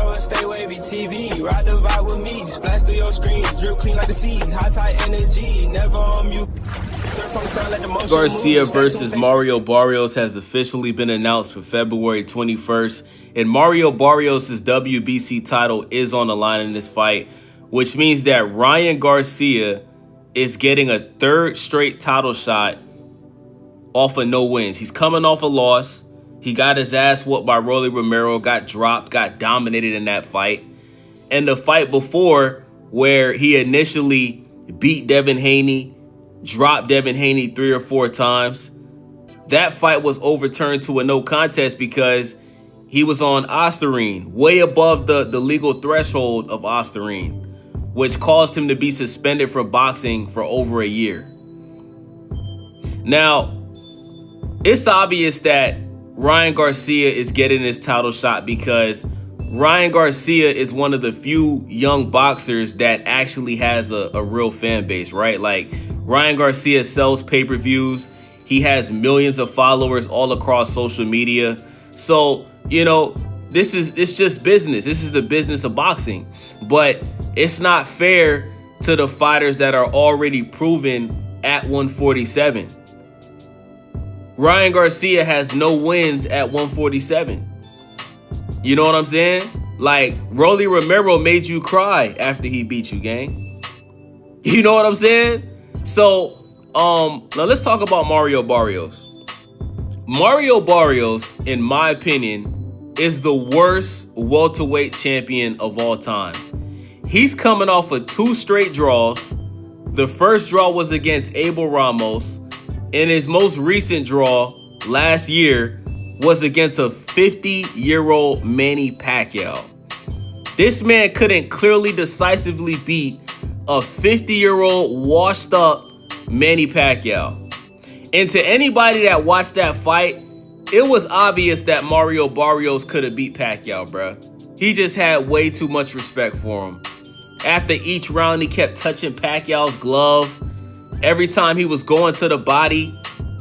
Yo, stay wavy TV, ride the vibe with me, splash through your screen, drip clean like the sea, high tide energy, never on mute. Garcia versus Mario Barrios has officially been announced for February 21st, and Mario Barrios' WBC title is on the line in this fight, which means that Ryan Garcia is getting a third straight title shot off of no wins. He's coming off a loss. He got his ass whooped by Rolly Romero, got dropped, got dominated in that fight. And the fight before, where he initially beat Devin Haney, dropped Devin Haney 3 or 4 times, that fight was overturned to a no contest because he was on Ostarine, way above the legal threshold of Ostarine, which caused him to be suspended from boxing for over a year. Now, it's obvious that Ryan Garcia is getting his title shot because Ryan Garcia is one of the few young boxers that actually has a real fan base, right? Like, Ryan Garcia sells pay-per-views. He has millions of followers all across social media. So, you know, it's just business. This is the business of boxing. But it's not fair to the fighters that are already proven at 147. Ryan Garcia has no wins at 147. You know what I'm saying? Like, Rolly Romero made you cry after he beat you, gang. You know what I'm saying? So, now let's talk about Mario Barrios. Mario Barrios, in my opinion, is the worst welterweight champion of all time. He's coming off of 2 straight draws. The first draw was against Abel Ramos. And his most recent draw last year was against a 50-year-old Manny Pacquiao. This man couldn't clearly decisively beat a 50-year-old washed-up Manny Pacquiao. And to anybody that watched that fight, it was obvious that Mario Barrios could have beat Pacquiao, bruh. He just had way too much respect for him. After each round, he kept touching Pacquiao's glove. Every time he was going to the body,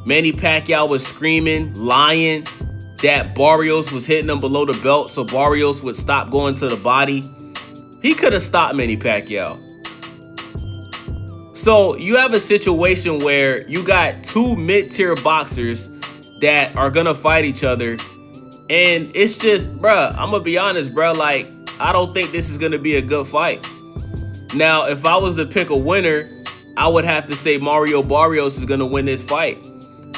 Manny Pacquiao was screaming, lying that Barrios was hitting him below the belt, so Barrios would stop going to the body. He could have stopped Manny Pacquiao. So you have a situation where you got 2 mid-tier boxers that are gonna fight each other, and it's just, bruh, I'm gonna be honest, bruh, like, I don't think this is gonna be a good fight. Now, if I was to pick a winner, I would have to say Mario Barrios is going to win this fight,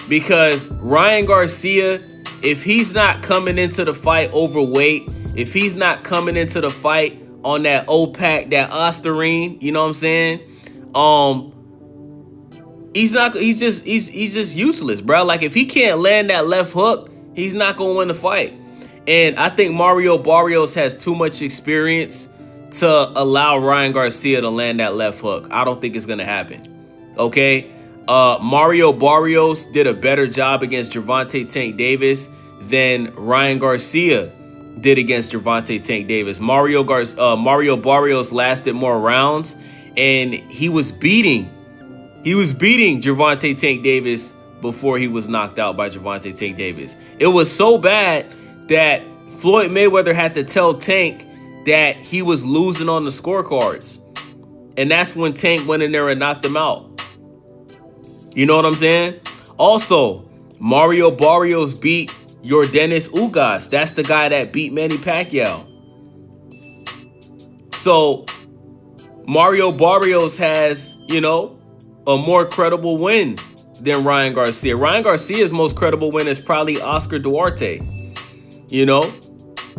because Ryan Garcia, if he's not coming into the fight overweight, if he's not coming into the fight on that OPAC, that Ostarine, you know what I'm saying? He's just useless, bro. Like, if he can't land that left hook, he's not going to win the fight. And I think Mario Barrios has too much experience to allow Ryan Garcia to land that left hook. I don't think it's going to happen. Okay? Mario Barrios did a better job against Gervonta Tank Davis than Ryan Garcia did against Gervonta Tank Davis. Mario Barrios lasted more rounds, and he was beating Gervonta Tank Davis before he was knocked out by Gervonta Tank Davis. It was so bad that Floyd Mayweather had to tell Tank that he was losing on the scorecards. And that's when Tank went in there and knocked him out. You know what I'm saying? Also, Mario Barrios beat Yordenis Ugas. That's the guy that beat Manny Pacquiao. So, Mario Barrios has, a more credible win than Ryan Garcia. Ryan Garcia's most credible win is probably Oscar Duarte,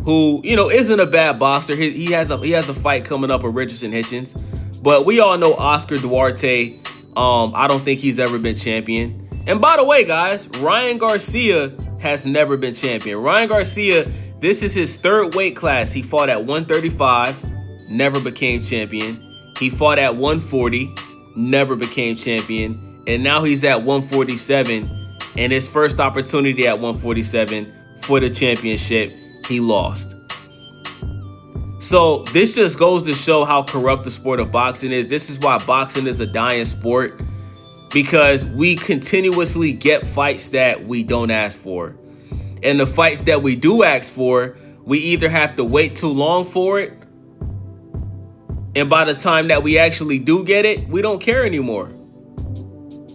who, isn't a bad boxer. He has a fight coming up with Richardson Hitchens. But we all know Oscar Duarte, I don't think he's ever been champion. And by the way, guys, Ryan Garcia has never been champion. Ryan Garcia, this is his third weight class. He fought at 135, never became champion. He fought at 140, never became champion. And now he's at 147, and his first opportunity at 147 for the championship, he lost. So this just goes to show how corrupt the sport of boxing is. This is why boxing is a dying sport, because we continuously get fights that we don't ask for. And the fights that we do ask for, we either have to wait too long for it, and by the time that we actually do get it, we don't care anymore.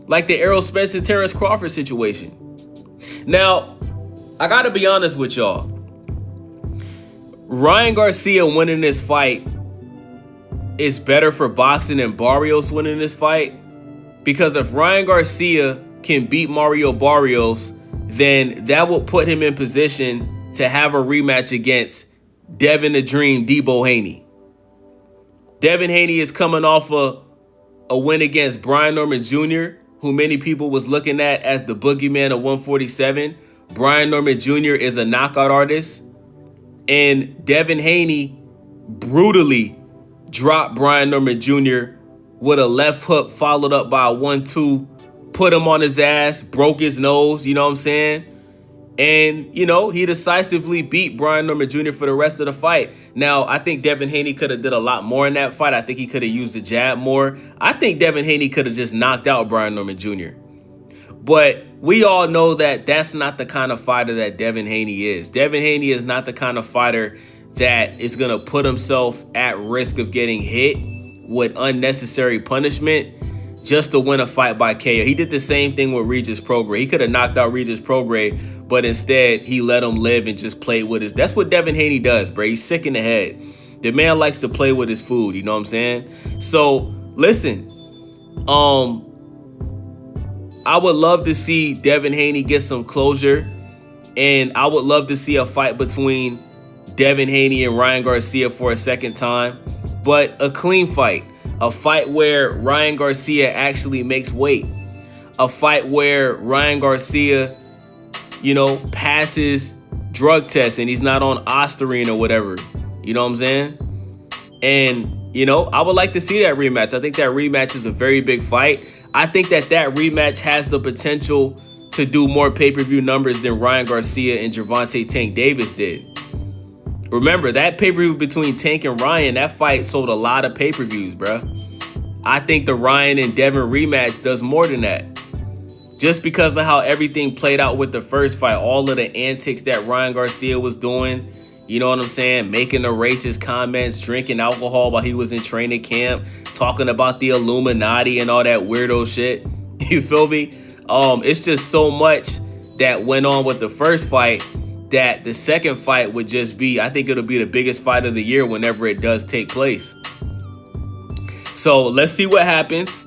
Like the Errol Spence and Terrence Crawford situation. Now, I gotta be honest with y'all. Ryan Garcia winning this fight is better for boxing than Barrios winning this fight. Because if Ryan Garcia can beat Mario Barrios, then that will put him in position to have a rematch against Devin the Dream Debo Haney. Devin Haney is coming off a win against Brian Norman Jr., who many people was looking at as the boogeyman of 147. Brian Norman Jr. is a knockout artist. And Devin Haney brutally dropped Brian Norman Jr. with a left hook followed up by a 1-2, put him on his ass, broke his nose, you know what I'm saying? And, you know, he decisively beat Brian Norman Jr. for the rest of the fight. Now, I think Devin Haney could have did a lot more in that fight. I think he could have used the jab more. I think Devin Haney could have just knocked out Brian Norman Jr. But we all know that that's not the kind of fighter that Devin Haney is. Devin Haney is not the kind of fighter that is going to put himself at risk of getting hit with unnecessary punishment just to win a fight by KO. He did the same thing with Regis Prograis. He could have knocked out Regis Prograis, but instead he let him live and just played with his. That's what Devin Haney does, bro. He's sick in the head. The man likes to play with his food, you know what I'm saying? So, listen, I would love to see Devin Haney get some closure, and I would love to see a fight between Devin Haney and Ryan Garcia for a second time, but a clean fight. A fight where Ryan Garcia actually makes weight. A fight where Ryan Garcia, you know, passes drug tests and he's not on Ostarine or whatever. You know what I'm saying? And, you know, I would like to see that rematch. I think that rematch is a very big fight. I think that rematch has the potential to do more pay-per-view numbers than Ryan Garcia and Gervonta Tank Davis did. Remember, that pay-per-view between Tank and Ryan, that fight sold a lot of pay-per-views, bro. I think the Ryan and Devin rematch does more than that. Just because of how everything played out with the first fight, all of the antics that Ryan Garcia was doing, you know what I'm saying? Making the racist comments, drinking alcohol while he was in training camp, talking about the Illuminati and all that weirdo shit. You feel me? It's just so much that went on with the first fight that the second fight would just be, I think it'll be the biggest fight of the year whenever it does take place. So let's see what happens.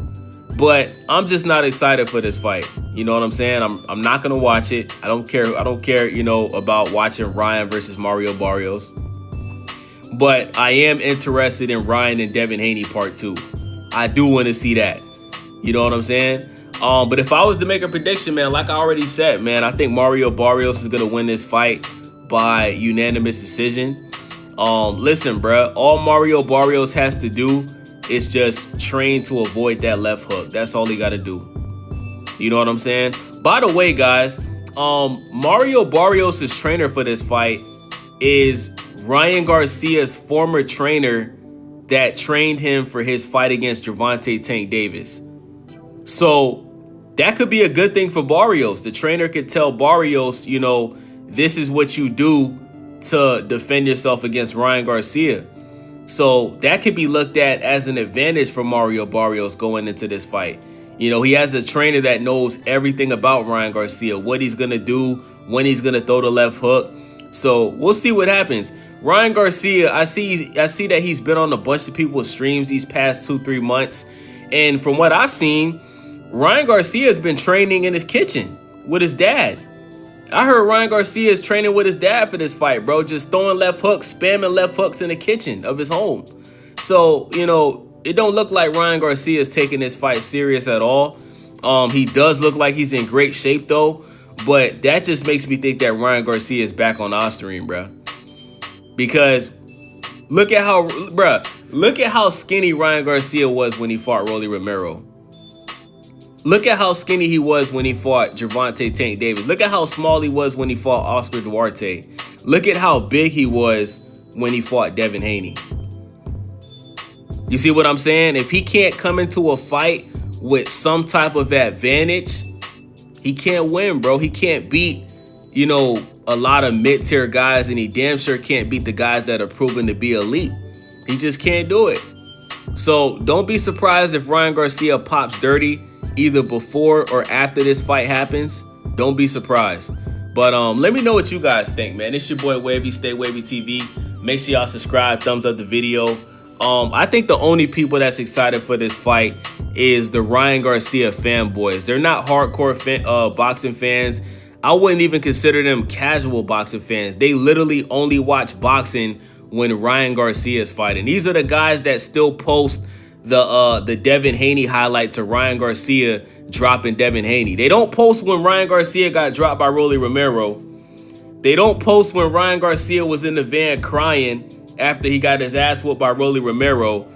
But I'm just not excited for this fight. You know what I'm saying? I'm not gonna watch it. I don't care, you know, about watching Ryan versus Mario Barrios. But I am interested in Ryan and Devin Haney part 2. I do want to see that. You know what I'm saying? But if I was to make a prediction, man, like I already said, man, I think Mario Barrios is going to win this fight by unanimous decision. Listen, bro, all Mario Barrios has to do is just train to avoid that left hook. That's all he got to do. You know what I'm saying? By the way, guys, Mario Barrios' trainer for this fight is Ryan Garcia's former trainer that trained him for his fight against Gervonta Tank Davis. So that could be a good thing for Barrios. The trainer could tell Barrios, you know, this is what you do to defend yourself against Ryan Garcia. So that could be looked at as an advantage for Mario Barrios going into this fight. You know, he has a trainer that knows everything about Ryan Garcia, what he's going to do, when he's going to throw the left hook. So we'll see what happens. Ryan Garcia, I see that he's been on a bunch of people's streams these past 2-3 months. And from what I've seen, Ryan Garcia has been training in his kitchen with his dad. I heard Ryan Garcia is training with his dad for this fight, bro. Just throwing left hooks, spamming left hooks in the kitchen of his home. So, you know, it don't look like Ryan Garcia is taking this fight serious at all. He does look like he's in great shape, though. But that just makes me think that Ryan Garcia is back on Ostarine, bro. Because look at how skinny Ryan Garcia was when he fought Rolly Romero. Look at how skinny he was when he fought Gervonta Tank Davis. Look at how small he was when he fought Oscar Duarte. Look at how big he was when he fought Devin Haney. You see what I'm saying? If he can't come into a fight with some type of advantage, he can't win, bro. He can't beat you know, a lot of mid-tier guys, and he damn sure can't beat the guys that are proven to be elite. He just can't do it. So don't be surprised if Ryan Garcia pops dirty either before or after this fight happens. Don't be surprised. But let me know what you guys think, man. It's your boy Wavy, Stay Wavy TV. Make sure y'all subscribe, thumbs up the video. I think the only people that's excited for this fight is the Ryan Garcia fanboys. They're not hardcore boxing fans. I wouldn't even consider them casual boxing fans. They literally only watch boxing when Ryan Garcia is fighting. These are the guys that still post the Devin Haney highlights of Ryan Garcia dropping Devin Haney. They don't post when Ryan Garcia got dropped by Rolly Romero. They don't post when Ryan Garcia was in the van crying after he got his ass whooped by Rolly Romero.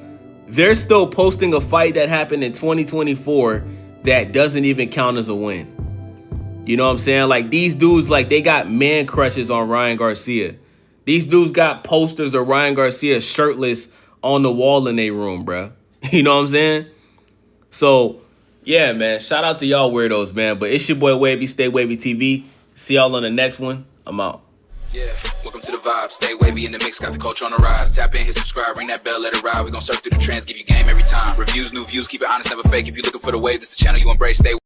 They're still posting a fight that happened in 2024 that doesn't even count as a win. You know what I'm saying? Like, these dudes, like, they got man crushes on Ryan Garcia. These dudes got posters of Ryan Garcia shirtless on the wall in their room, bruh. You know what I'm saying? So, yeah, man. Shout out to y'all weirdos, man. But it's your boy Wavy, Stay Wavy TV. See y'all on the next one. I'm out. Yeah, welcome to the vibe. Stay wavy in the mix, got the culture on the rise. Tap in, hit subscribe, ring that bell, let it ride. We gon' surf through the trends, give you game every time. Reviews, new views, keep it honest, never fake. If you're looking for the wave, this the channel you embrace. Stay